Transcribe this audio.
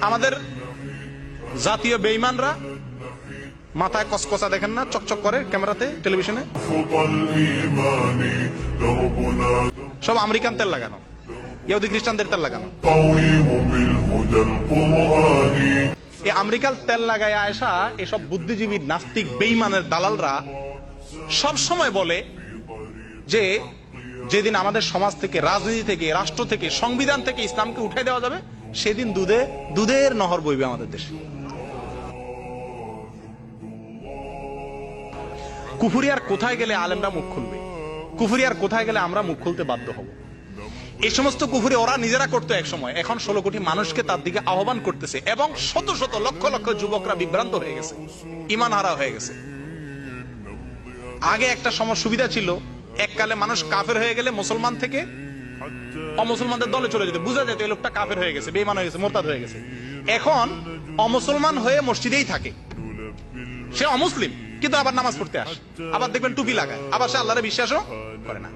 আমাদের জাতীয় বেঈমানরা মাথায় কসকসা দেখেন না, চকচক করে ক্যামেরাতে, টেলিভিশনে, সব আমেরিকান তেল লাগানো, ইহুদি খ্রিস্টানদের তেল লাগানো। এই আমেরিকান তেল লাগায় আয়সা এসব বুদ্ধিজীবী নাস্তিক বেঈমানের দালালরা সব সময় বলে যে যেদিন আমাদের সমাজ থেকে, রাজনীতি থেকে, রাষ্ট্র থেকে, সংবিধান থেকে ইসলামকে উঠাই দেওয়া যাবে, সেদিন দুধের নহর বইবে আমাদের দেশে। কুফুরিয়ার কোথায় গেলে আলেমরা মুখ খুলবে? কুফুরিয়ার কোথায় গেলে আমরা মুখ খুলতে বাধ্য হব? এই সমস্ত কুফুরি ওরা নিজেরা করতো এক সময়, এখন 16 কোটি মানুষকে তার দিকে আহ্বান করতেছে, এবং শত শত লক্ষ লক্ষ যুবকরা বিভ্রান্ত হয়ে গেছে, ঈমান হারা হয়ে গেছে। আগে একটা সময় সুবিধা ছিল, এককালে মানুষ কাফের হয়ে গেলে মুসলমান থেকে অমুসলমানদের দলে চলে যেত, বুঝা যেত এই লোকটা কাফের হয়ে গেছে, বেঈমান হয়ে গেছে, মোরতাদ হয়ে গেছে। এখন অমুসলমান হয়ে মসজিদেই থাকে, সে অমুসলিম কিন্তু আবার নামাজ পড়তে আসে, আবার দেখবেন টুপি লাগায়, আবার সে আল্লাহরে বিশ্বাসও করে না।